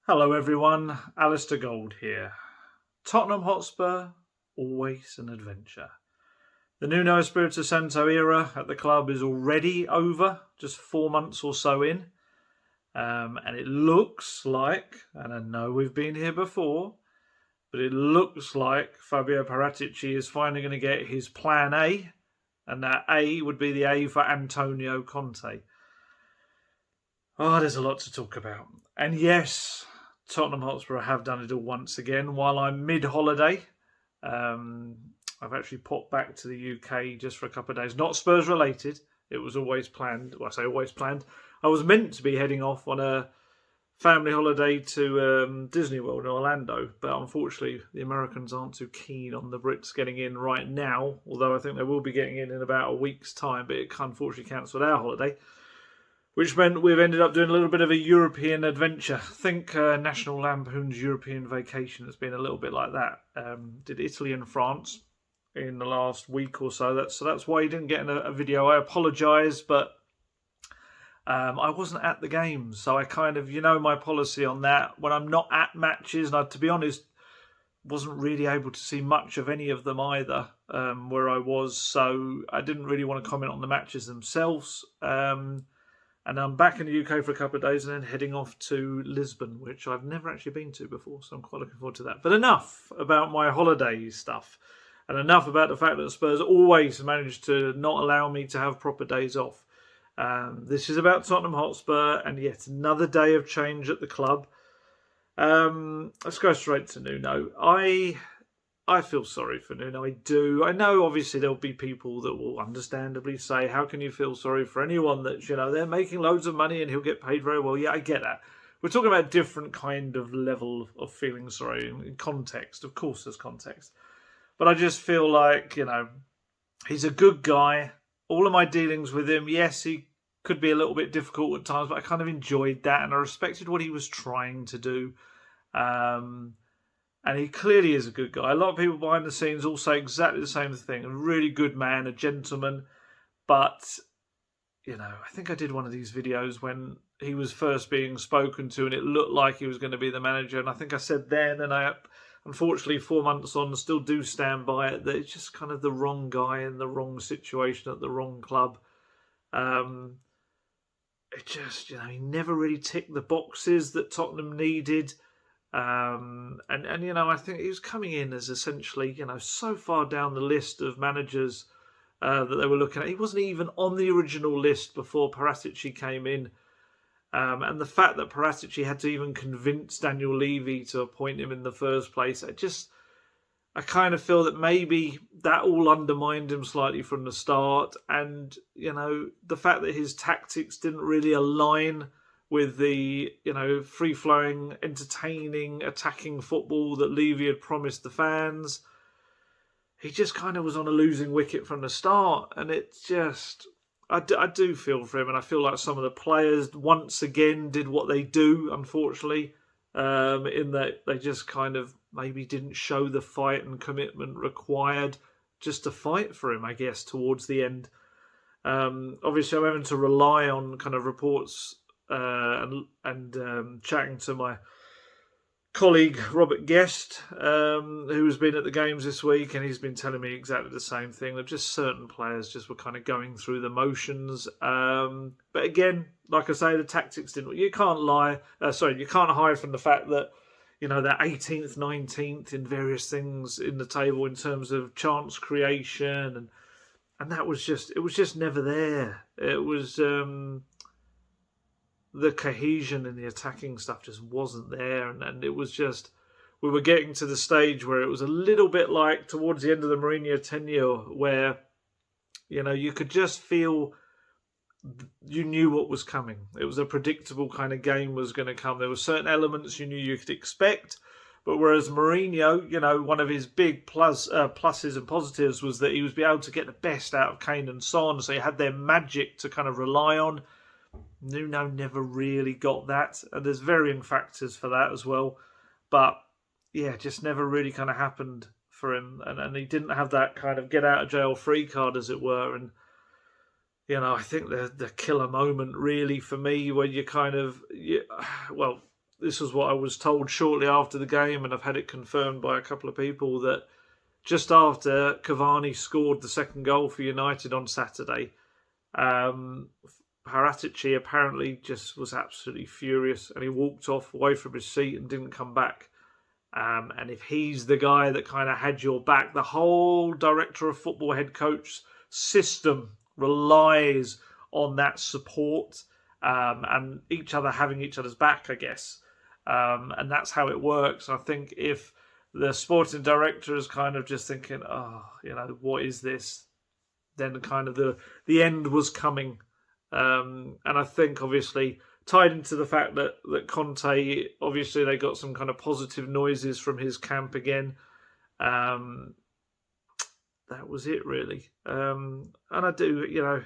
Hello everyone, Alistair Gold here. Tottenham Hotspur, always an adventure. The Nuno Espirito Santo era at the club is already over, just 4 months or so in. And it looks like, and I know we've been here before, but it looks like Fabio Paratici is finally going to get his plan A, and that A would be the A for Antonio Conte. Oh, there's a lot to talk about. And yes, Tottenham Hotspur have done it all once again while I'm mid-holiday. I've actually popped back to the UK just for a couple of days. Not Spurs related. It was always planned. Well, I say always planned. I was meant to be heading off on a family holiday to Disney World in Orlando, but unfortunately the Americans aren't too keen on the Brits getting in right now, although I think they will be getting in about a week's time, but it unfortunately cancelled our holiday, which meant we've ended up doing a little bit of a European adventure. Think National Lampoon's European Vacation has been a little bit like that. Did Italy and France in the last week or so. That's why you didn't get a video. I apologise, but I wasn't at the game, so I kind of, my policy on that. When I'm not at matches, and I, to be honest, wasn't really able to see much of any of them either where I was, so I didn't really want to comment on the matches themselves. And I'm back in the UK for a couple of days and then heading off to Lisbon, which I've never actually been to before, so I'm quite looking forward to that. But enough about my holiday stuff, and enough about the fact that Spurs always managed to not allow me to have proper days off. This is about Tottenham Hotspur and yet another day of change at the club. Let's go straight to Nuno. I feel sorry for Nuno. I do. I know obviously there'll be people that will understandably say, how can you feel sorry for anyone that, they're making loads of money and he'll get paid very well. Yeah, I get that. We're talking about a different kind of level of feeling sorry in context. Of course there's context. But I just feel like, he's a good guy. All of my dealings with him, yes, he could be a little bit difficult at times, but I kind of enjoyed that and I respected what he was trying to do. And he clearly is a good guy. A lot of people behind the scenes all say exactly the same thing. A really good man, a gentleman. But, I think I did one of these videos when he was first being spoken to and it looked like he was going to be the manager. And I think I said then, and I unfortunately 4 months on still do stand by it, that it's just kind of the wrong guy in the wrong situation at the wrong club. It just, he never really ticked the boxes that Tottenham needed. And I think he was coming in as essentially, so far down the list of managers that they were looking at. He wasn't even on the original list before Paratici came in. And the fact that Paratici had to even convince Daniel Levy to appoint him in the first place, I kind of feel that maybe that all undermined him slightly from the start. And, the fact that his tactics didn't really align with the, free-flowing, entertaining, attacking football that Levy had promised the fans. He just kind of was on a losing wicket from the start. And it's just, I do feel for him. And I feel like some of the players once again did what they do, unfortunately, in that they just kind of maybe didn't show the fight and commitment required just to fight for him, I guess, towards the end. Obviously, I'm having to rely on kind of reports and chatting to my colleague Robert Guest, who's been at the games this week, and he's been telling me exactly the same thing. That just certain players just were kind of going through the motions. But again, like I say, the tactics didn't. You can't lie. You can't hide from the fact that they're 18th, 19th in various things in the table in terms of chance creation, and that was just never there. It was. The cohesion in the attacking stuff just wasn't there. And it was just, we were getting to the stage where it was a little bit like towards the end of the Mourinho tenure where, you could just feel you knew what was coming. It was a predictable kind of game was going to come. There were certain elements you knew you could expect. But whereas Mourinho, one of his big pluses and positives was that he was able to get the best out of Kane and Son. So he had their magic to kind of rely on. Nuno never really got that, and there's varying factors for that as well. But yeah, just never really kind of happened for him, and he didn't have that kind of get out of jail free card, as it were. And I think the killer moment really for me, where you kind of, this was what I was told shortly after the game, and I've had it confirmed by a couple of people, that just after Cavani scored the second goal for United on Saturday, Paratici apparently just was absolutely furious, and he walked off away from his seat and didn't come back. And if he's the guy that kind of had your back, the whole director of football, head coach system relies on that support and each other having each other's back, I guess. And that's how it works. I think if the sporting director is kind of just thinking, what is this? Then kind of the end was coming. And I think obviously tied into the fact that Conte, obviously they got some kind of positive noises from his camp again. That was it really. And I do,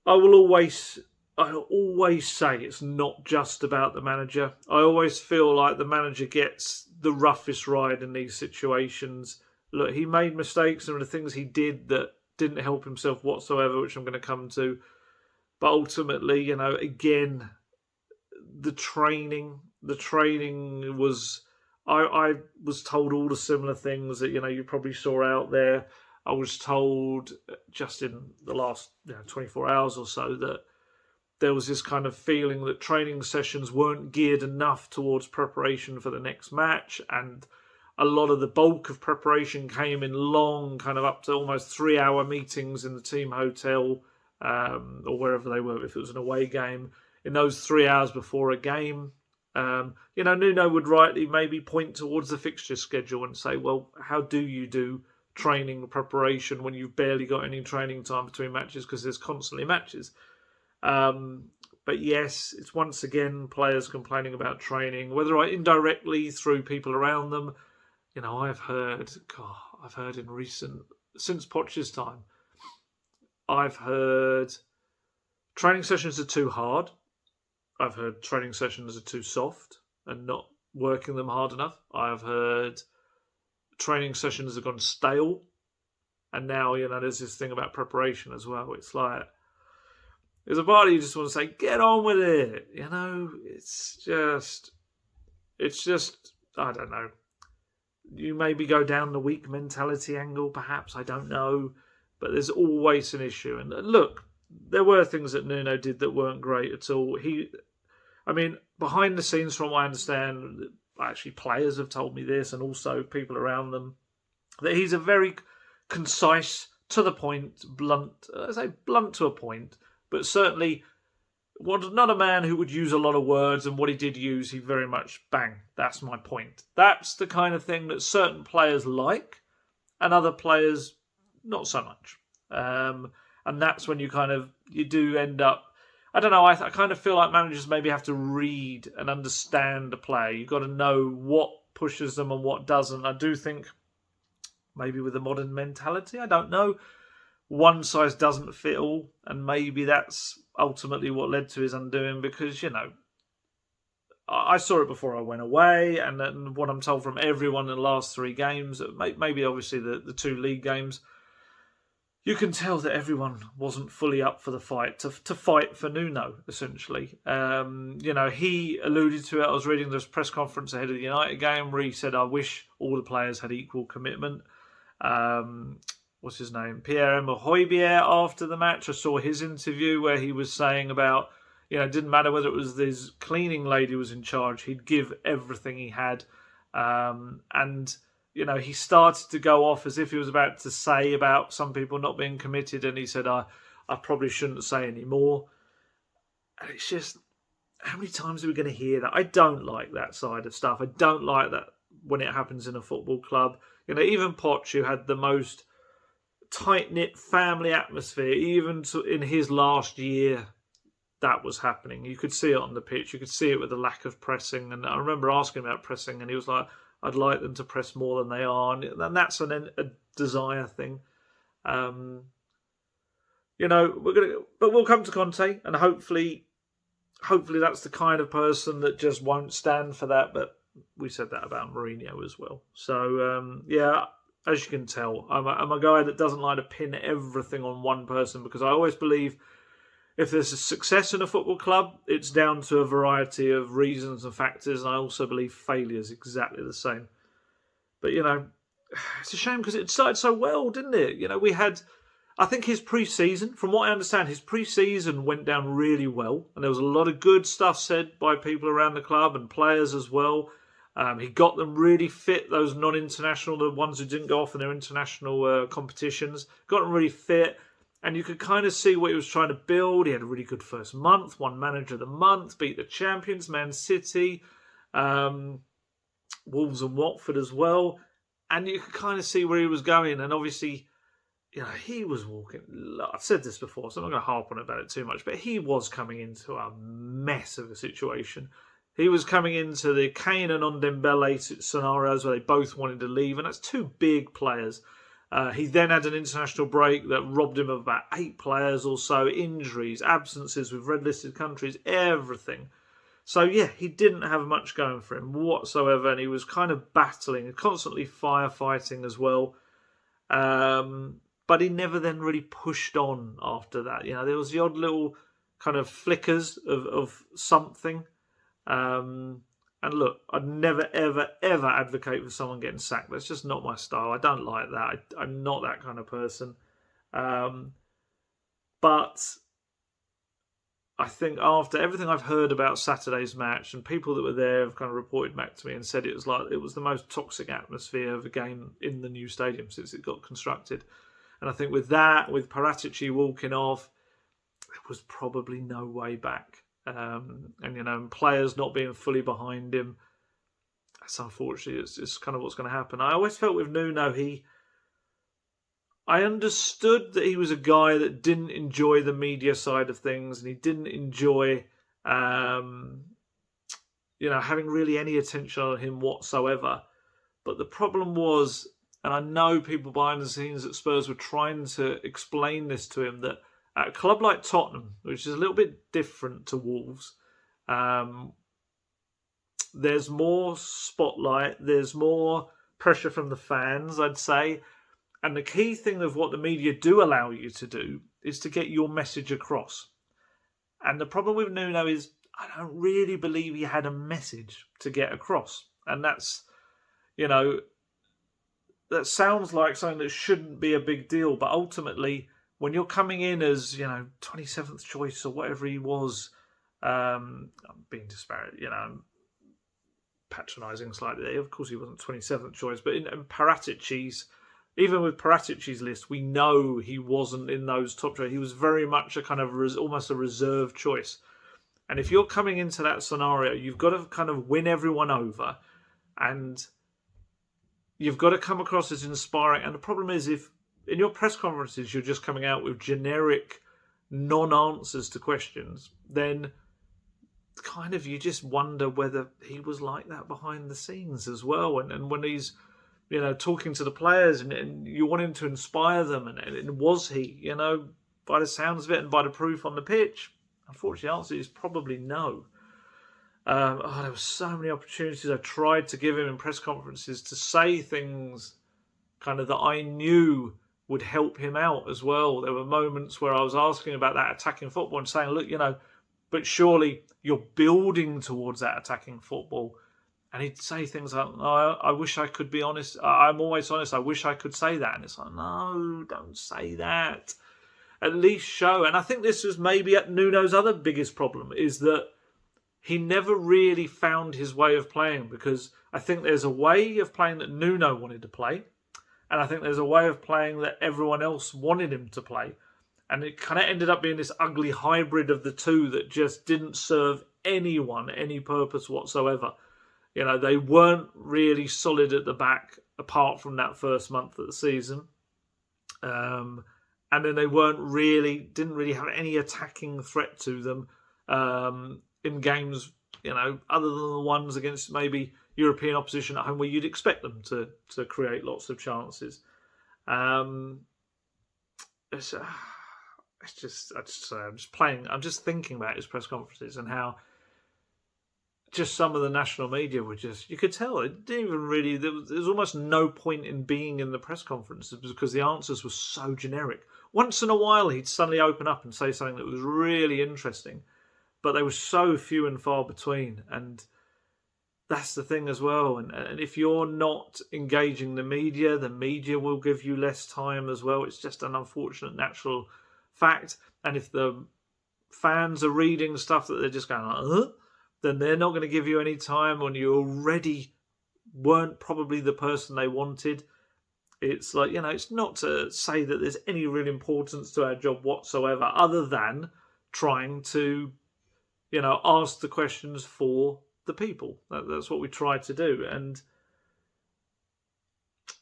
I'll always say it's not just about the manager. I always feel like the manager gets the roughest ride in these situations. Look, he made mistakes, and the things he did that didn't help himself whatsoever, which I'm going to come to. But ultimately, again, the training was... I was told all the similar things that, you probably saw out there. I was told just in the last 24 hours or so that there was this kind of feeling that training sessions weren't geared enough towards preparation for the next match, and a lot of the bulk of preparation came in long, kind of up to almost 3-hour meetings in the team hotel, or wherever they were, if it was an away game, in those 3 hours before a game. Nuno would rightly maybe point towards the fixture schedule and say, well, how do you do training preparation when you've barely got any training time between matches because there's constantly matches? But yes, it's once again players complaining about training, whether indirectly through people around them. I've heard in since Poch's time, I've heard training sessions are too hard. I've heard training sessions are too soft and not working them hard enough. I've heard training sessions have gone stale. And now, there's this thing about preparation as well. It's like, there's a part of you just want to say, get on with it. It's just, I don't know. You maybe go down the weak mentality angle, perhaps. I don't know. But there's always an issue. And look, there were things that Nuno did that weren't great at all. Behind the scenes, from what I understand, actually players have told me this, and also people around them, that he's a very concise, to the point, blunt. I say blunt to a point, but certainly not a man who would use a lot of words. And what he did use, he very much bang. That's my point. That's the kind of thing that certain players like, and other players not so much. And that's when you do end up, I don't know, I kind of feel like managers maybe have to read and understand the player. You've got to know what pushes them and what doesn't. I do think maybe with the modern mentality, I don't know, one size doesn't fit all, and maybe that's ultimately what led to his undoing, because, I saw it before I went away, and what I'm told from everyone in the last 3 games, maybe obviously the 2 league games, you can tell that everyone wasn't fully up for the fight, to fight for Nuno, essentially. He alluded to it. I was reading this press conference ahead of the United game where he said, I wish all the players had equal commitment. What's his name? Pierre-Emile after the match, I saw his interview where he was saying about, it didn't matter whether it was this cleaning lady was in charge, he'd give everything he had. He started to go off as if he was about to say about some people not being committed, and he said, I probably shouldn't say any more. And it's just, how many times are we going to hear that? I don't like that side of stuff. I don't like that when it happens in a football club. Even Poch, who had the most tight-knit family atmosphere, even in his last year, that was happening. You could see it on the pitch. You could see it with the lack of pressing. And I remember asking about pressing, and he was like, I'd like them to press more than they are. And that's a desire thing. But we'll come to Conte, and hopefully that's the kind of person that just won't stand for that. But we said that about Mourinho as well. So, as you can tell, I'm a guy that doesn't like to pin everything on one person, because I always believe if there's a success in a football club, it's down to a variety of reasons and factors. And I also believe failure is exactly the same. But, it's a shame because it started so well, didn't it? We had, I think his pre-season, from what I understand, his pre-season went down really well. And there was a lot of good stuff said by people around the club and players as well. He got them really fit, those non-international, the ones who didn't go off in their international competitions, got them really fit. And you could kind of see what he was trying to build. He had a really good first month, won Manager of the Month, beat the champions, Man City, Wolves and Watford as well. And you could kind of see where he was going. And obviously, he was walking. I've said this before, so I'm not going to harp on about it too much. But he was coming into a mess of a situation. He was coming into the Kane and Dembele scenarios where they both wanted to leave. And that's two big players. He then had an international break that robbed him of about 8 players or so, injuries, absences with red-listed countries, everything. So, yeah, he didn't have much going for him whatsoever, and he was kind of battling, constantly firefighting as well. But he never then really pushed on after that. There was the odd little kind of flickers of something. And look, I'd never, ever, ever advocate for someone getting sacked. That's just not my style. I don't like that. I'm not that kind of person. But I think after everything I've heard about Saturday's match, and people that were there have kind of reported back to me and said it was the most toxic atmosphere of a game in the new stadium since it got constructed. And I think with that, with Paratici walking off, there was probably no way back. And players not being fully behind him, that's unfortunately it's kind of what's going to happen. I always felt with Nuno, I understood that he was a guy that didn't enjoy the media side of things, and he didn't enjoy having really any attention on him whatsoever. But the problem was, and I know people behind the scenes at Spurs were trying to explain this to him, that at a club like Tottenham, which is a little bit different to Wolves, there's more spotlight, there's more pressure from the fans, I'd say. And the key thing of what the media do allow you to do is to get your message across. And the problem with Nuno is I don't really believe he had a message to get across. And that's, that sounds like something that shouldn't be a big deal, but ultimately, when you're coming in as, 27th choice or whatever he was, I'm being disparate, I'm patronising slightly there. Of course, he wasn't 27th choice, but in Paratici's, even with Paratici's list, we know he wasn't in those top choices. He was very much a kind of almost a reserve choice. And if you're coming into that scenario, you've got to kind of win everyone over, and you've got to come across as inspiring. And the problem is, if in your press conferences you're just coming out with generic non-answers to questions, then kind of you just wonder whether he was like that behind the scenes as well. And when he's, talking to the players and you want him to inspire them, and was he, by the sounds of it and by the proof on the pitch? Unfortunately, the answer is probably no. There were so many opportunities I tried to give him in press conferences to say things kind of that I knew would help him out as well. There were moments where I was asking about that attacking football and saying, look, but surely you're building towards that attacking football. And he'd say things like, oh, I wish I could be honest. I'm always honest. I wish I could say that. And it's like, no, don't say that. At least show. And I think this was maybe at Nuno's other biggest problem, is that he never really found his way of playing, because I think there's a way of playing that Nuno wanted to play, and I think there's a way of playing that everyone else wanted him to play. And it kind of ended up being this ugly hybrid of the two that just didn't serve anyone any purpose whatsoever. They weren't really solid at the back apart from that first month of the season. And then they didn't really have any attacking threat to them in games, other than the ones against maybe European opposition at home where you'd expect them to create lots of chances. I'm just thinking about his press conferences and how just some of the national media were just, you could tell, it didn't even really, there was almost no point in being in the press conferences because the answers were so generic. Once in a while, he'd suddenly open up and say something that was really interesting, but they were so few and far between. And that's the thing as well. And if you're not engaging the media will give you less time as well. It's just an unfortunate natural fact. And if the fans are reading stuff that they're just going, then they're not going to give you any time when you already weren't probably the person they wanted. It's like, it's not to say that there's any real importance to our job whatsoever, other than trying to, ask the questions for the people. That's what we try to do. And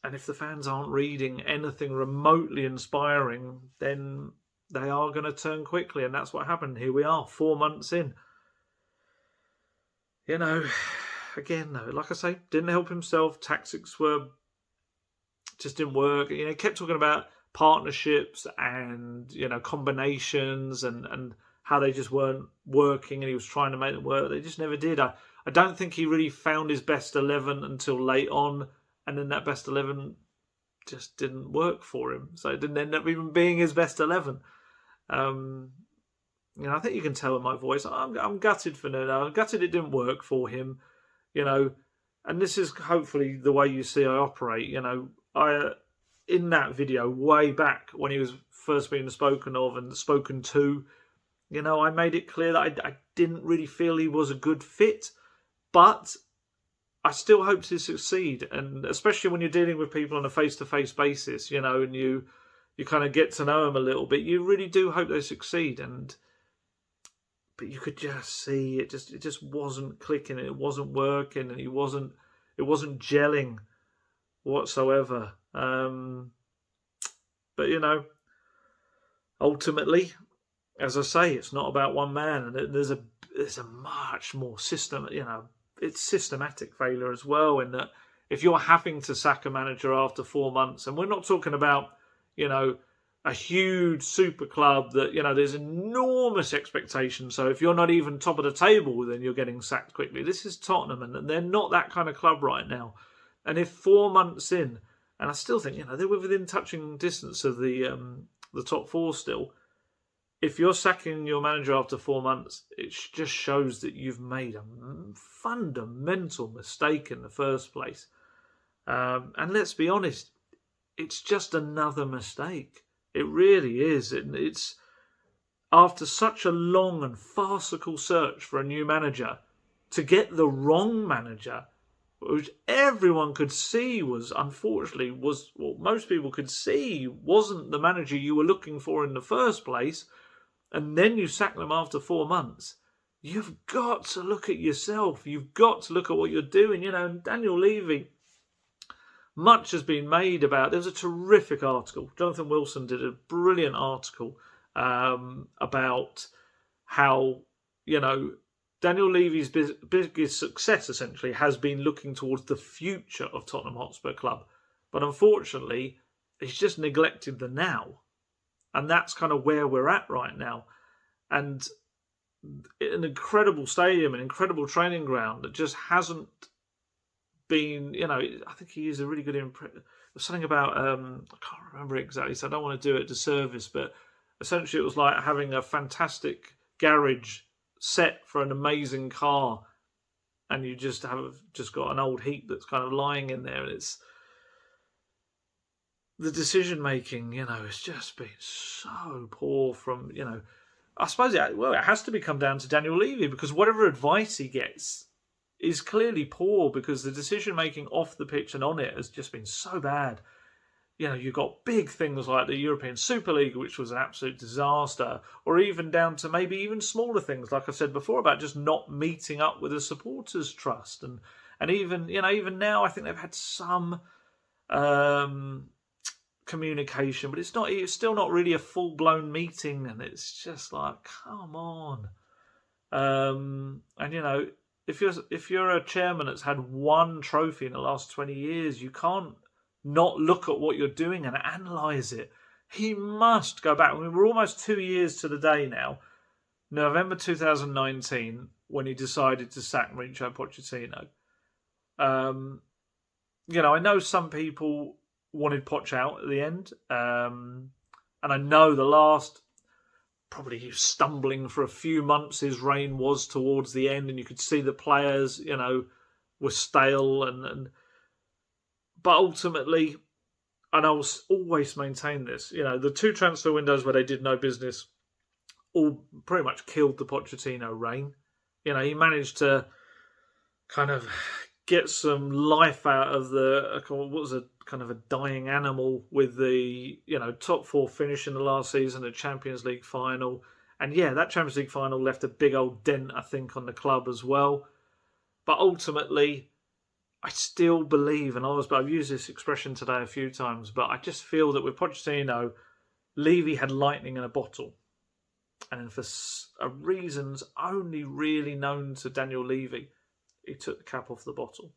if the fans aren't reading anything remotely inspiring, then they are going to turn quickly. And that's what happened. Here we are, 4 months in. Again, though, like I say, didn't help himself. Tactics just didn't work. He kept talking about partnerships and, combinations and how they just weren't working, and he was trying to make them work. They just never did. I don't think he really found his best 11 until late on, and then that best 11 just didn't work for him. So it didn't end up even being his best 11. I think you can tell in my voice. I'm gutted for Nuno. I'm gutted it didn't work for him. And this is hopefully the way you see I operate. I in that video way back when he was first being spoken of and spoken to, I made it clear that I didn't really feel he was a good fit, but I still hope to succeed. And especially when you're dealing with people on a face-to-face basis, and you kind of get to know them a little bit, you really do hope they succeed. But you could just see it just wasn't clicking, it wasn't working, and it wasn't gelling whatsoever. But ultimately, as I say, it's not about one man, and there's a much more it's systematic failure as well. In that, if you're having to sack a manager after 4 months, and we're not talking about a huge super club that, there's enormous expectations. So if you're not even top of the table, then you're getting sacked quickly. This is Tottenham, and they're not that kind of club right now. And if 4 months in, and I still think, they were within touching distance of the top four still. If you're sacking your manager after 4 months, it just shows that you've made a fundamental mistake in the first place. And let's be honest, it's just another mistake. It really is. It's after such a long and farcical search for a new manager, to get the wrong manager, which everyone could see was most people could see wasn't the manager you were looking for in the first place, and then you sack them after 4 months. You've got to look at yourself. You've got to look at what you're doing. And Daniel Levy, much has been made about. There was a terrific article. Jonathan Wilson did a brilliant article about how, Daniel Levy's biggest success essentially has been looking towards the future of Tottenham Hotspur Club. But unfortunately, he's just neglected the now. And that's kind of where we're at right now. And an incredible stadium, an incredible training ground that just hasn't been, I think he used a really good There's something about, I can't remember exactly, so I don't want to do it disservice, but essentially it was like having a fantastic garage set for an amazing car, and you just got an old heap that's kind of lying in there, and it's the decision making, it's just been so poor from, I suppose it has to come down to Daniel Levy, because whatever advice he gets is clearly poor, because the decision making off the pitch and on it has just been so bad. You've got big things like the European Super League, which was an absolute disaster, or even down to maybe even smaller things, like I said before, about just not meeting up with the supporters' trust, and even now, I think they've had some communication, but it's still not really a full blown meeting, and it's just like, come on. And if you're a chairman that's had one trophy in the last 20 years, you can't not look at what you're doing and analyse it. He must go back. We're almost 2 years to the day now. November 2019, when he decided to sack Mauricio Pochettino. I know some people wanted Poch out at the end. And I know the last, probably he was stumbling for a few months, his reign was towards the end, and you could see the players, were stale. But ultimately, and I will always maintain this, the 2 transfer windows where they did no business all pretty much killed the Pochettino reign. He managed to kind of get some life out of what was a kind of a dying animal with the top 4 finish in the last season, the Champions League final, and that Champions League final left a big old dent, I think, on the club as well. But ultimately, I still believe, and I've used this expression today a few times, but I just feel that with Pochettino, Levy had lightning in a bottle, and for reasons only really known to Daniel Levy, he took the cap off the bottle,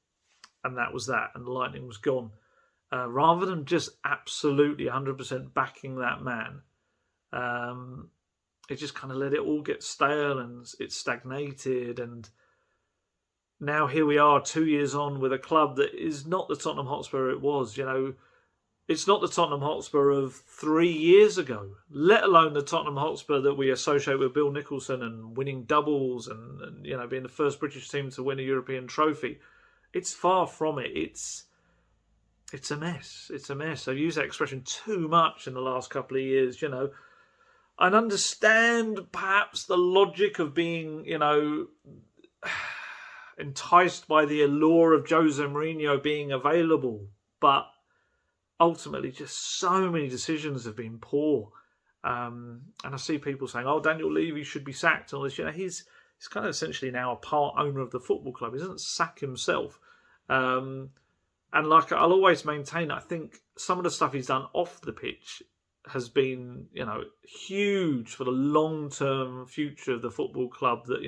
and that was that, and the lightning was gone. Rather than just absolutely 100% backing that man, it just kind of let it all get stale, and it stagnated. And now here we are 2 years on with a club that is not the Tottenham Hotspur it was. It's not the Tottenham Hotspur of 3 years ago, let alone the Tottenham Hotspur that we associate with Bill Nicholson and winning doubles and being the first British team to win a European trophy. It's far from it. It's a mess. It's a mess. I've used that expression too much in the last couple of years, I understand perhaps the logic of being, enticed by the allure of Jose Mourinho being available, but ultimately, just so many decisions have been poor. And I see people saying, Daniel Levy should be sacked and all this. He's kind of essentially now a part owner of the football club. He doesn't sack himself. And I'll always maintain, I think some of the stuff he's done off the pitch has been, huge for the long-term future of the football club that,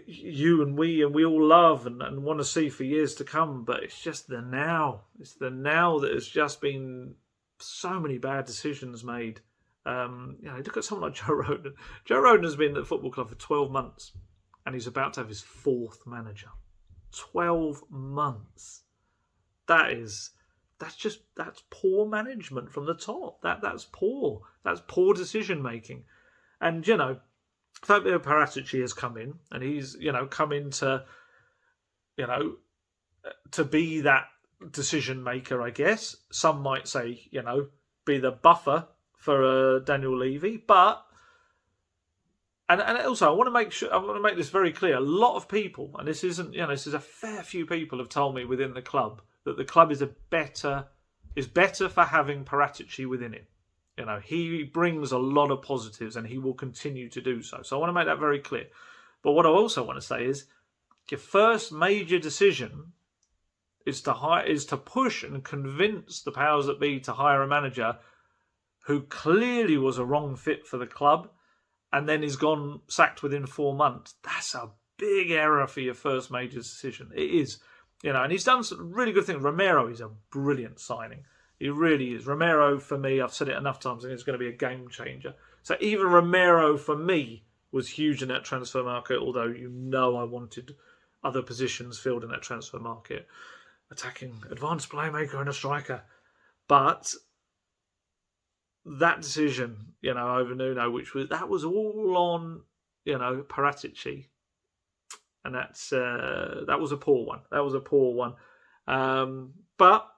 you and we all love and want to see for years to come. But it's just the now. It's the now that has just been so many bad decisions made. Look at someone like Joe Rodon. Joe Rodon has been at the football club for 12 months and he's about to have his 4th manager. 12 months. That's poor management from the top. That's poor. That's poor decision making. And, Fabio Paratici has come in, and he's, come in to be that decision maker, I guess. Some might say, be the buffer for Daniel Levy. But, and also, I want to make this very clear. A lot of people, and this isn't, this is a fair few people have told me within the club that the club is better for having Paratici within it. He brings a lot of positives and he will continue to do so. So I want to make that very clear. But what I also want to say is your first major decision is to push and convince the powers that be to hire a manager who clearly was a wrong fit for the club and then is gone sacked within 4 months. That's a big error for your first major decision. It is. And he's done some really good things. Romero is a brilliant signing. He really is. Romero, for me, I've said it enough times, I think it's going to be a game changer. So even Romero, for me, was huge in that transfer market, although I wanted other positions filled in that transfer market. Attacking advanced playmaker and a striker. But that decision, over Nuno, that was all on, Paratici. And that was a poor one. That was a poor one. But,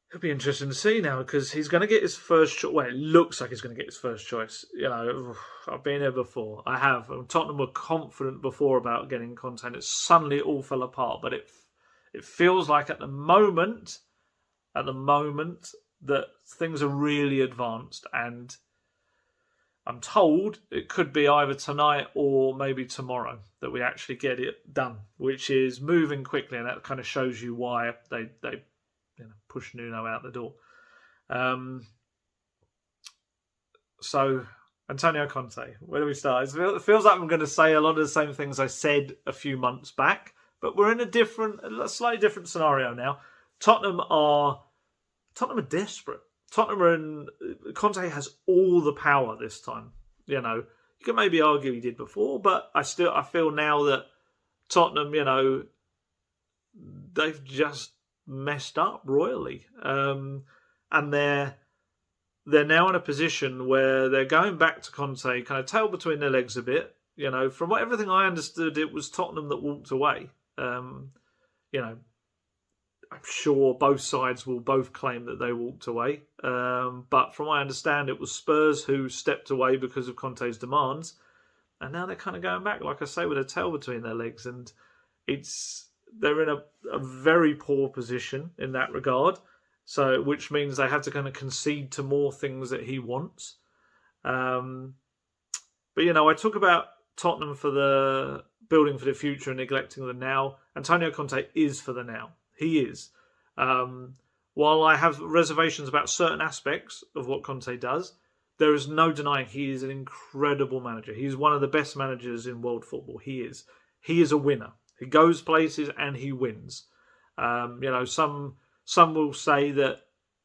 it'll be interesting to see now because he's going to get his first choice. Well, it looks like he's going to get his first choice. I've been here before. I have. Tottenham were confident before about getting Conte, and suddenly it all fell apart. But it feels like at the moment that things are really advanced, and I'm told it could be either tonight or maybe tomorrow that we actually get it done, which is moving quickly, and that kind of shows you why they push Nuno out the door. So, Antonio Conte, where do we start? It feels like I'm going to say a lot of the same things I said a few months back, but we're in a slightly different scenario now. Tottenham are desperate. Conte has all the power this time. You could maybe argue he did before, but I feel now that Tottenham, they've just messed up royally, and they're now in a position where they're going back to Conte, kind of tail between their legs a bit. From everything I understood, it was Tottenham that walked away. I'm sure both sides will both claim that they walked away. But from what I understand, it was Spurs who stepped away because of Conte's demands. And now they're kind of going back, like I say, with a tail between their legs. And they're in a very poor position in that regard. So, which means they have to kind of concede to more things that he wants. But, I talk about Tottenham for the building for the future and neglecting the now. Antonio Conte is for the now. He is. While I have reservations about certain aspects of what Conte does, there is no denying he is an incredible manager. He's one of the best managers in world football. He is. He is a winner. He goes places and he wins. Some will say that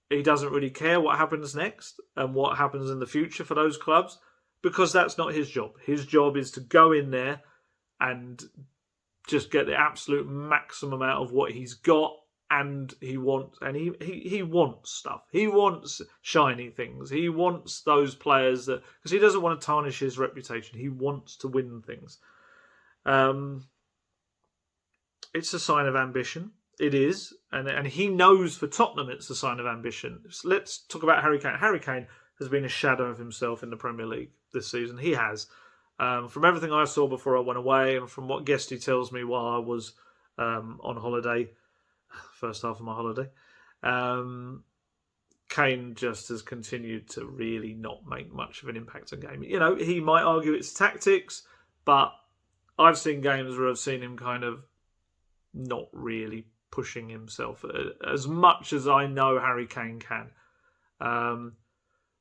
he doesn't really care what happens next and what happens in the future for those clubs, because that's not his job. His job is to go in there and just get the absolute maximum out of what he's got, and he wants stuff. He wants shiny things. He wants those players because he doesn't want to tarnish his reputation. He wants to win things. It's a sign of ambition. It is, and he knows for Tottenham it's a sign of ambition. So let's talk about Harry Kane. Harry Kane has been a shadow of himself in the Premier League this season. He has. From everything I saw before I went away, and from what Guesty tells me while I was on holiday, first half of my holiday, Kane just has continued to really not make much of an impact on game. He might argue it's tactics, but I've seen games where I've seen him kind of not really pushing himself as much as I know Harry Kane can.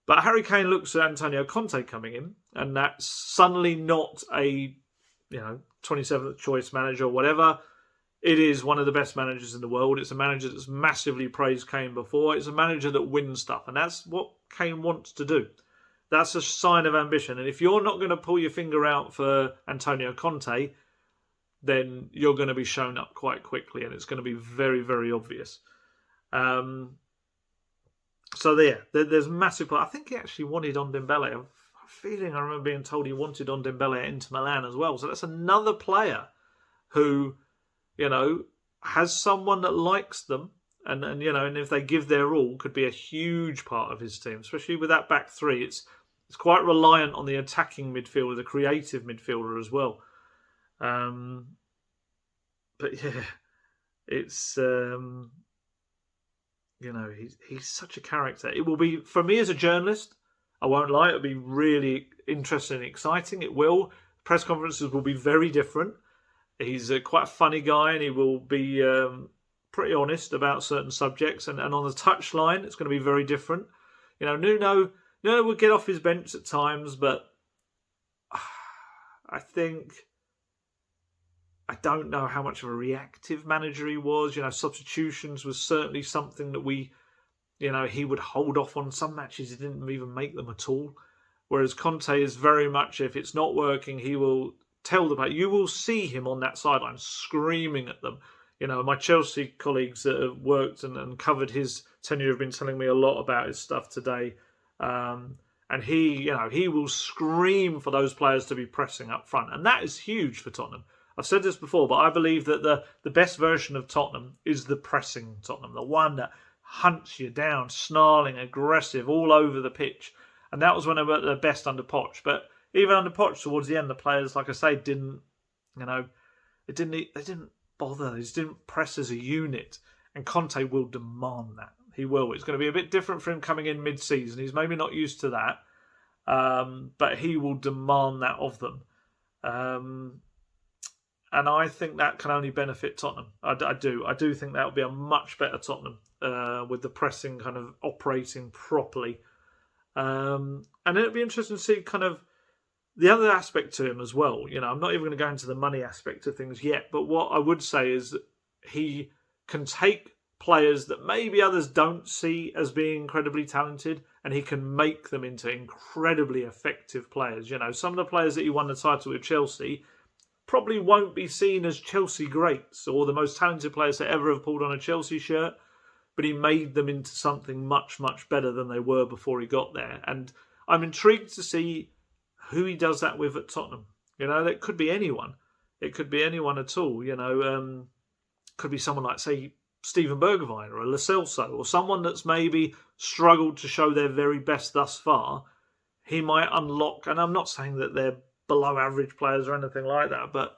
But Harry Kane looks at Antonio Conte coming in, and that's suddenly not a 27th choice manager or whatever. It is one of the best managers in the world. It's a manager that's massively praised Kane before. It's a manager that wins stuff, and that's what Kane wants to do. That's a sign of ambition. And if you're not going to pull your finger out for Antonio Conte, then you're going to be shown up quite quickly, and it's going to be very, very obvious. So there's massive. I think he actually wanted on Dembele. I'm feeling I remember being told he wanted on Dembele at Inter Milan as well. So that's another player who, has someone that likes them, and if they give their all, could be a huge part of his team, especially with that back three. It's quite reliant on the attacking midfielder, the creative midfielder as well. But yeah, it's he's such a character. It will be, for me as a journalist, I won't lie, it'll be really interesting and exciting. It will. Press conferences will be very different. He's quite a funny guy, and he will be pretty honest about certain subjects. And on the touchline, it's going to be very different. Nuno will get off his bench at times, but I don't know how much of a reactive manager he was. Substitutions was certainly something that he would hold off on. Some matches he didn't even make them at all. Whereas Conte is very much, if it's not working, he will tell the player. You will see him on that sideline screaming at them. My Chelsea colleagues that have worked and covered his tenure have been telling me a lot about his stuff today. And he will scream for those players to be pressing up front. And that is huge for Tottenham. I've said this before, but I believe that the best version of Tottenham is the pressing Tottenham, the one that hunts you down, snarling, aggressive, all over the pitch. And that was when they were at their best under Poch. But even under Poch, towards the end, the players, like I say, they didn't bother. They just didn't press as a unit. And Conte will demand that. He will. It's going to be a bit different for him coming in mid-season. He's maybe not used to that. But he will demand that of them. And I think that can only benefit Tottenham. I do. I do think that will be a much better Tottenham with the pressing kind of operating properly. And it'll be interesting to see kind of the other aspect to him as well. I'm not even going to go into the money aspect of things yet, but what I would say is that he can take players that maybe others don't see as being incredibly talented, and he can make them into incredibly effective players. Some of the players that he won the title with Chelsea probably won't be seen as Chelsea greats or the most talented players that ever have pulled on a Chelsea shirt, but he made them into something much, much better than they were before he got there. And I'm intrigued to see who he does that with at Tottenham. That could be anyone. It could be anyone at all. Could be someone like, say, Steven Bergwijn or a Lo Celso, or someone that's maybe struggled to show their very best thus far. He might unlock, and I'm not saying that they're below average players or anything like that, but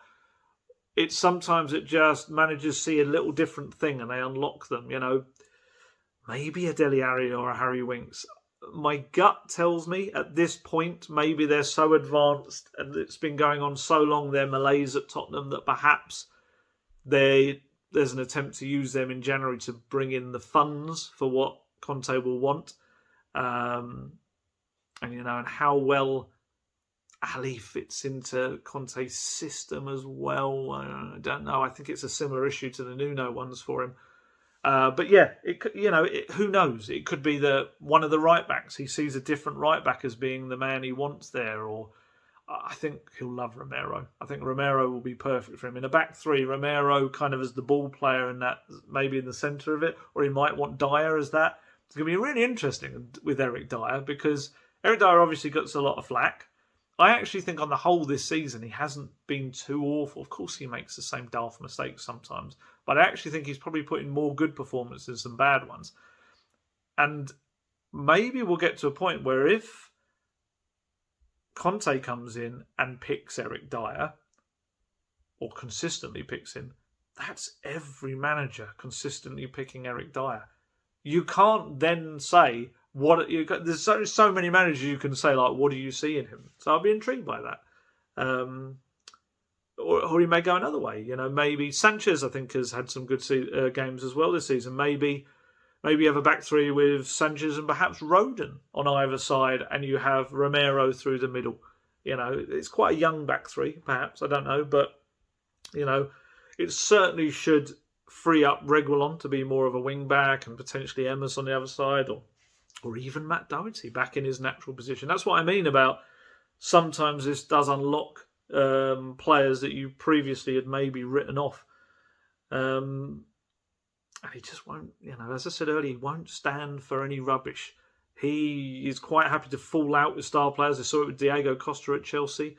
sometimes it just managers see a little different thing and they unlock them. Maybe a Dele Alli or a Harry Winks. My gut tells me at this point, maybe they're so advanced and it's been going on so long, their malaise at Tottenham, that perhaps there's an attempt to use them in January to bring in the funds for what Conte will want. And how well Ali fits into Conte's system as well. I don't know. I think it's a similar issue to the Nuno ones for him. But yeah, who knows? It could be one of the right backs. He sees a different right back as being the man he wants there, or I think he'll love Romero. I think Romero will be perfect for him. In a back three, Romero kind of as the ball player and that maybe in the centre of it, or he might want Dyer as that. It's going to be really interesting with Eric Dyer, because Eric Dyer obviously gets a lot of flack. I actually think on the whole this season he hasn't been too awful. Of course he makes the same daft mistakes sometimes, but I actually think he's probably put in more good performances than bad ones. And maybe we'll get to a point where if Conte comes in and picks Eric Dyer, or consistently picks him, that's every manager consistently picking Eric Dyer. You can't then say there's so many managers you can say, like, what do you see in him? So I'll be intrigued by that. Or he may go another way. Maybe Sanchez, I think, has had some good games as well this season. Maybe you have a back three with Sanchez and perhaps Rodon on either side, and you have Romero through the middle. It's quite a young back three, perhaps. I don't know, but it certainly should free up Reguilon to be more of a wing back, and potentially Emerson on the other side, or even Matt Doherty back in his natural position. That's what I mean about sometimes this does unlock players that you previously had maybe written off. And he just won't, as I said earlier, he won't stand for any rubbish. He is quite happy to fall out with star players. I saw it with Diego Costa at Chelsea.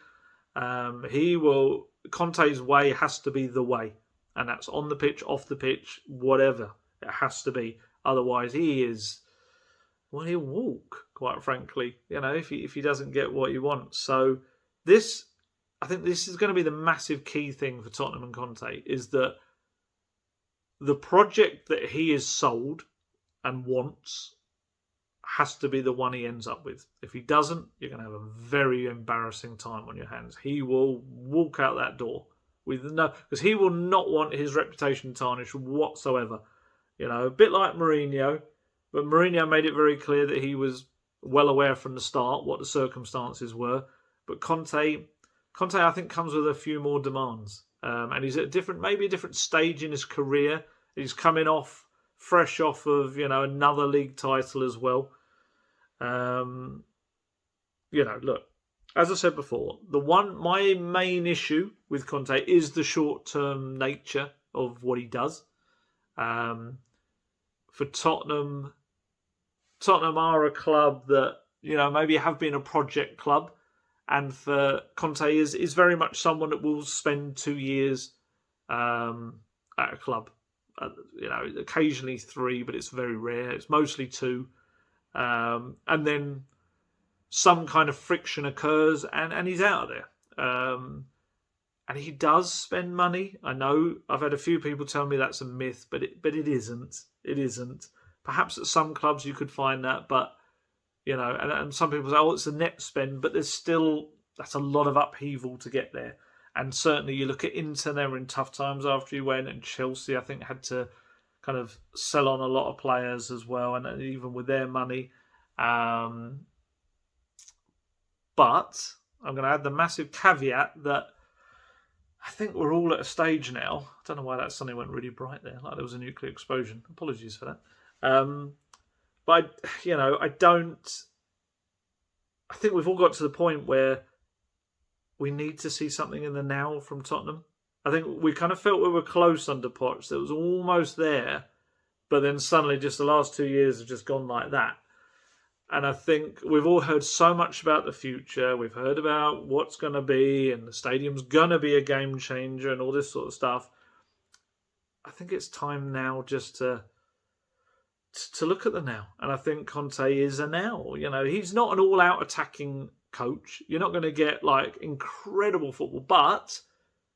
Conte's way has to be the way. And that's on the pitch, off the pitch, whatever. It has to be. Otherwise, he'll walk, quite frankly, if he doesn't get what he wants. So I think this is going to be the massive key thing for Tottenham and Conte, is that the project that he is sold and wants has to be the one he ends up with. If he doesn't, you're going to have a very embarrassing time on your hands. He will walk out that door because he will not want his reputation tarnished whatsoever. A bit like Mourinho, but Mourinho made it very clear that he was well aware from the start what the circumstances were. But Conte, I think, comes with a few more demands, and he's at maybe a different stage in his career. He's coming fresh off of another league title as well. Look, as I said before, my main issue with Conte is the short-term nature of what he does. For Tottenham are a club that maybe have been a project club, and for Conte is very much someone that will spend 2 years at a club. Occasionally 3, but it's very rare. It's mostly 2, and then some kind of friction occurs, and he's out of there. And he does spend money. I know I've had a few people tell me that's a myth, but it isn't. It isn't. Perhaps at some clubs you could find that, but and some people say, oh, it's a net spend, but that's a lot of upheaval to get there. And certainly you look at Inter, they were in tough times after he went, and Chelsea, I think, had to kind of sell on a lot of players as well, and even with their money. But I'm going to add the massive caveat that I think we're all at a stage now. I don't know why that suddenly went really bright there, like there was a nuclear explosion. Apologies for that. But I don't. I think we've all got to the point where we need to see something in the now from Tottenham. I think we kind of felt we were close under Poch. It was almost there, but then suddenly just the last 2 years have just gone like that. And I think we've all heard so much about the future. We've heard about what's going to be, and the stadium's going to be a game changer and all this sort of stuff. I think it's time now just to look at the now. And I think Conte is a now. He's not an all-out attacking coach. You're not going to get like incredible football, but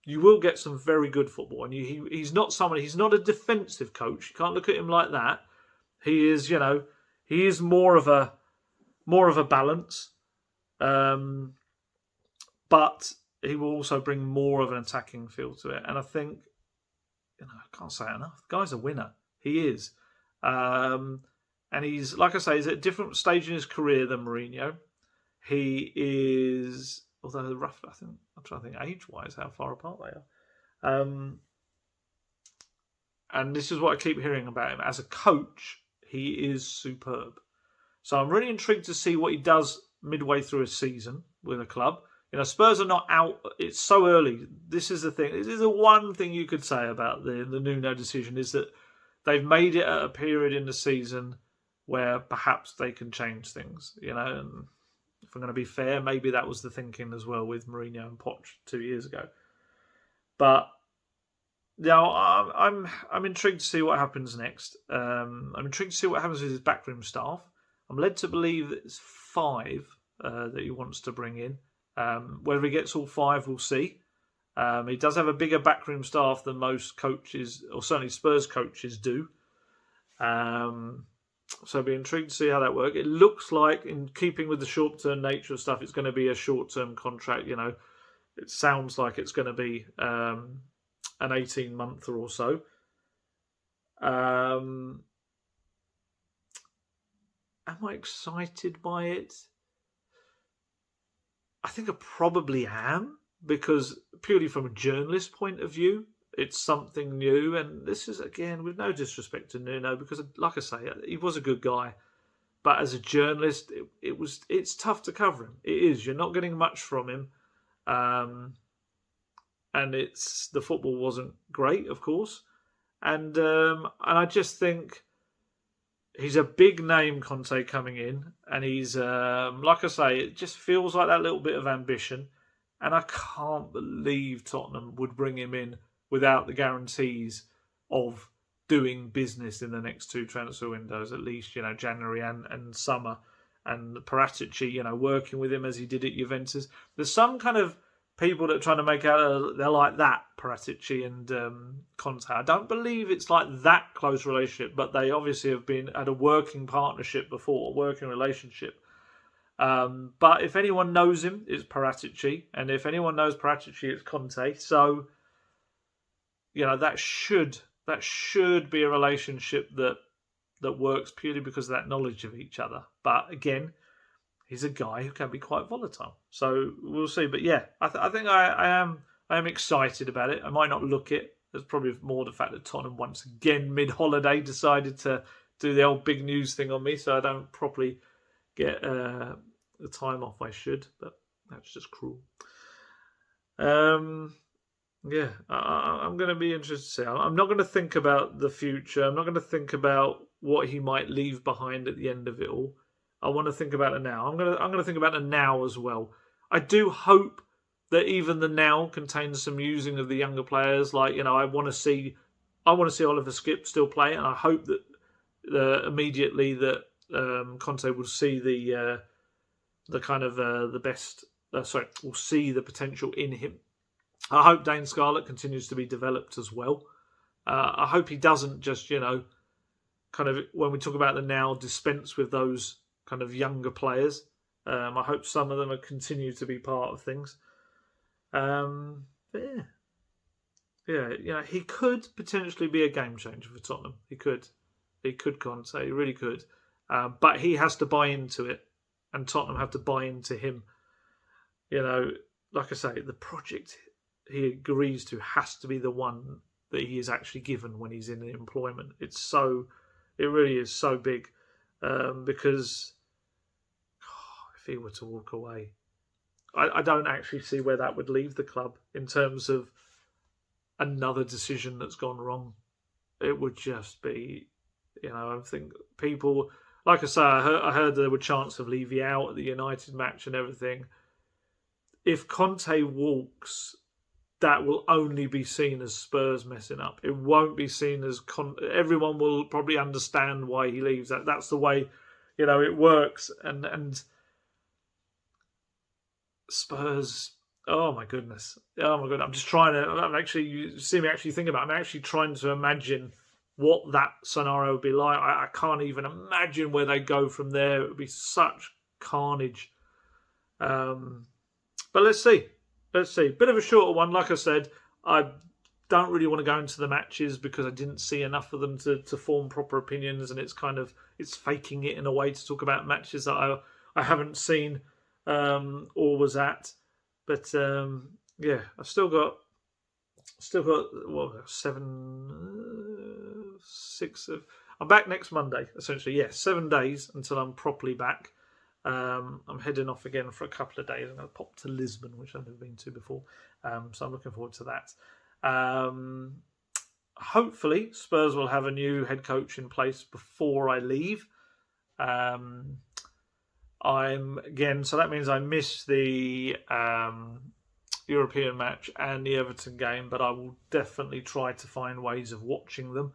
you will get some very good football. And he's not a defensive coach. You can't look at him like that. He is, he is more of a balance. But he will also bring more of an attacking feel to it. And I think, I can't say it enough. The guy's a winner. He is. And he's, like I say, he's at a different stage in his career than Mourinho. He is, although rough, I'm trying to think age-wise how far apart they are. And this is what I keep hearing about him. As a coach, he is superb. So I'm really intrigued to see what he does midway through a season with a club. Spurs are not out. It's so early. This is the thing. This is the one thing you could say about the Nuno decision, is that they've made it at a period in the season where perhaps they can change things. And if I'm going to be fair, maybe that was the thinking as well with Mourinho and Poch 2 years ago. But I'm intrigued to see what happens next. I'm intrigued to see what happens with his backroom staff. I'm led to believe that it's 5 that he wants to bring in. Whether he gets all 5, we'll see. He does have a bigger backroom staff than most coaches, or certainly Spurs coaches do. So I'll be intrigued to see how that works. It looks like, in keeping with the short-term nature of stuff, it's going to be a short-term contract. It sounds like it's going to be an 18-monther or so. Am I excited by it? I think I probably am, because purely from a journalist point of view, it's something new. And this is, again, with no disrespect to Nuno, because, like I say, he was a good guy. But as a journalist, it's tough to cover him. It is. You're not getting much from him. And the football wasn't great, of course. And I just think he's a big name, Conte, coming in. And he's, like I say, it just feels like that little bit of ambition. And I can't believe Tottenham would bring him in without the guarantees of doing business in the next 2 transfer windows, at least, January and summer. And Paratici, working with him as he did at Juventus. There's some kind of people that are trying to make out they're like that, Paratici and Conte. I don't believe it's like that close relationship, but they obviously have had a working partnership before, a working relationship. But if anyone knows him, it's Paratici, and if anyone knows Paratici, it's Conte. So, that should be a relationship that works purely because of that knowledge of each other. But again, he's a guy who can be quite volatile. So we'll see. But yeah, I think I am excited about it. I might not look it. There's probably more the fact that Tottenham once again mid-holiday decided to do the old big news thing on me, so I don't properly get the time off I should. But that's just cruel. Yeah, I'm going to be interested to see. I'm not going to think about the future. I'm not going to think about what he might leave behind at the end of it all. I want to think about it now. I'm going to think about it now as well. I do hope that even the now contains some using of the younger players. Like, I want to see Oliver Skipp still play, and I hope that immediately that Conte will see the kind of the best. Will see the potential in him. I hope Dane Scarlett continues to be developed as well. I hope he doesn't just, kind of, when we talk about the now, dispense with those kind of younger players. I hope some of them will continue to be part of things. But yeah, he could potentially be a game changer for Tottenham. He could, Conte, he really could. But he has to buy into it, and Tottenham have to buy into him. Like I say, the project he agrees to has to be the one that he is actually given when he's in employment. It really is so big, because if he were to walk away, I don't actually see where that would leave the club in terms of another decision that's gone wrong. It would just be, I think people, like I say, I heard there were chants of Levy out at the United match and everything. If Conte walks, that will only be seen as Spurs messing up. It won't be seen as everyone will probably understand why he leaves. That's the way, it works. And Spurs. Oh my goodness. I'm just trying to. You see me actually thinking about it. I'm actually trying to imagine what that scenario would be like. I can't even imagine where they go from there. It would be such carnage. But let's see. Bit of a shorter one. Like I said, I don't really want to go into the matches because I didn't see enough of them to form proper opinions, and it's faking it in a way to talk about matches that I haven't seen or was at. But I've still got what, 6 of. I'm back next Monday, essentially. Yes, 7 days until I'm properly back. I'm heading off again for a couple of days. I'm going to pop to Lisbon, which I've never been to before. So I'm looking forward to that. Hopefully, Spurs will have a new head coach in place before I leave. So that means I miss the European match and the Everton game, but I will definitely try to find ways of watching them.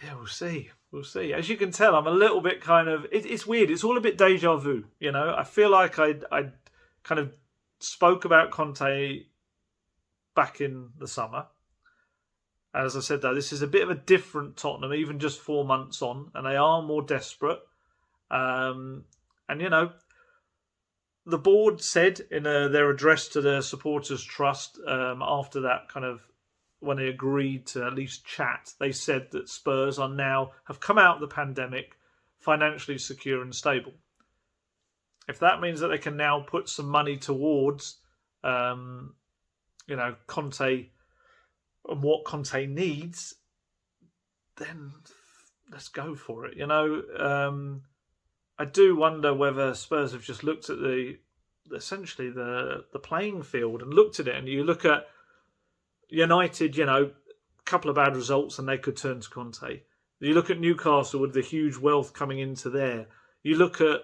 We'll see. As you can tell, I'm a little bit kind of. It's weird. It's all a bit deja vu. I feel like I kind of spoke about Conte back in the summer. As I said, though, this is a bit of a different Tottenham, even just 4 months on, and they are more desperate. The board said in their address to their supporters' trust after that kind of, when they agreed to at least chat, they said that Spurs have come out of the pandemic financially secure and stable. If that means that they can now put some money towards, Conte and what Conte needs, then let's go for it. I do wonder whether Spurs have just looked at the playing field and looked at it, and you look at United, a couple of bad results and they could turn to Conte. You look at Newcastle with the huge wealth coming into there. You look at,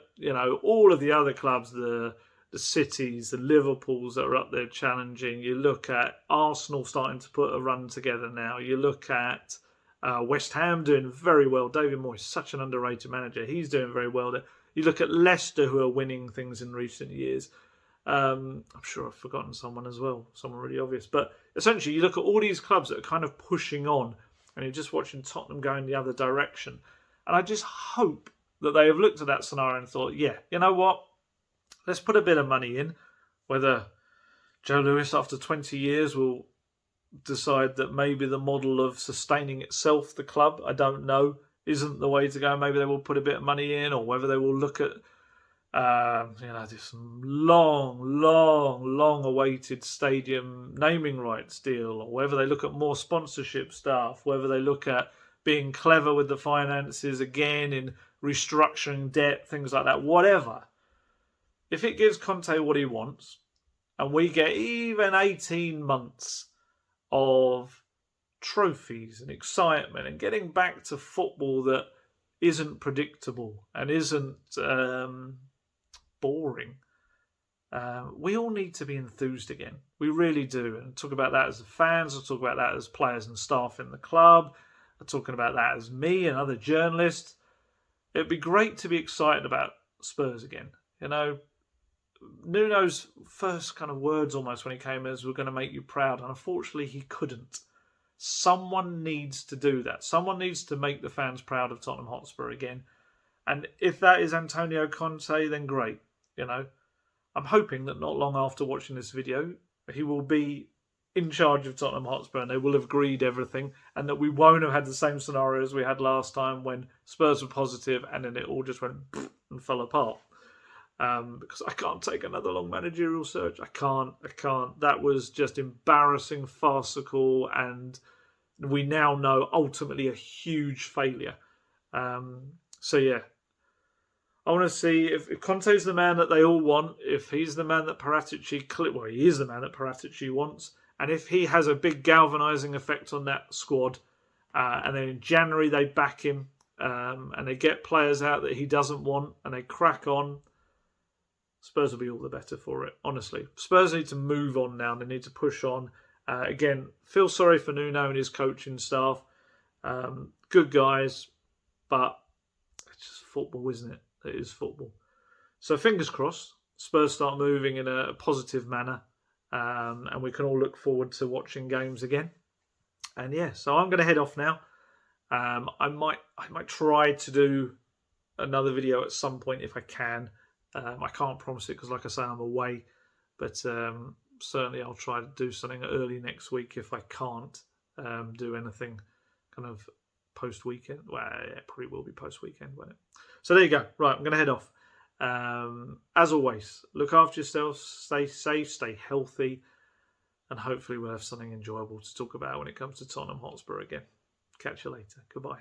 all of the other clubs, the Cities, the Liverpools that are up there challenging. You look at Arsenal starting to put a run together now. You look at West Ham doing very well. David Moyes, such an underrated manager. He's doing very well there. You look at Leicester, who are winning things in recent years. I'm sure I've forgotten someone as well, someone really obvious. But essentially, you look at all these clubs that are kind of pushing on, and you're just watching Tottenham going the other direction. And I just hope that they have looked at that scenario and thought, yeah, you know what? Let's put a bit of money in. Whether Joe Lewis, after 20 years, will decide that maybe the model of sustaining itself, the club, I don't know, isn't the way to go. Maybe they will put a bit of money in, or whether they will look at this long awaited stadium naming rights deal, or whether they look at more sponsorship stuff, whether they look at being clever with the finances again in restructuring debt, things like that, whatever. If it gives Conte what he wants, and we get even 18 months of trophies and excitement and getting back to football that isn't predictable and isn't boring, we all need to be enthused again. We really do. And talk about that as fans, I'll talk about that as players and staff in the club, I'm talking about that as me and other journalists. It'd be great to be excited about Spurs again. Nuno's first kind of words almost when he came is, we're going to make you proud. And unfortunately, he couldn't. Someone needs to do that. Someone needs to make the fans proud of Tottenham Hotspur again. And if that is Antonio Conte, then great. I'm hoping that not long after watching this video, he will be in charge of Tottenham Hotspur and they will have agreed everything, and that we won't have had the same scenario as we had last time when Spurs were positive and then it all just went and fell apart. because I can't take another long managerial search. I can't. That was just embarrassing, farcical, and we now know ultimately a huge failure. So yeah, I want to see if Conte's the man that they all want, if he's the man that he is the man that Paratici wants, and if he has a big galvanising effect on that squad, and then in January they back him, and they get players out that he doesn't want, and they crack on, Spurs will be all the better for it, honestly. Spurs need to move on now. They need to push on. Again, feel sorry for Nuno and his coaching staff. Good guys, but it's just football, isn't it? It is football. So fingers crossed, Spurs start moving in a positive manner, and we can all look forward to watching games again. And yeah, so I'm going to head off now. I might try to do another video at some point if I can. I can't promise it because, like I say, I'm away. But certainly I'll try to do something early next week if I can't do anything kind of post-weekend. Well, it probably will be post-weekend, won't it? So there you go. Right, I'm going to head off. As always, look after yourselves, stay safe, stay healthy, and hopefully we'll have something enjoyable to talk about when it comes to Tottenham Hotspur again. Catch you later. Goodbye.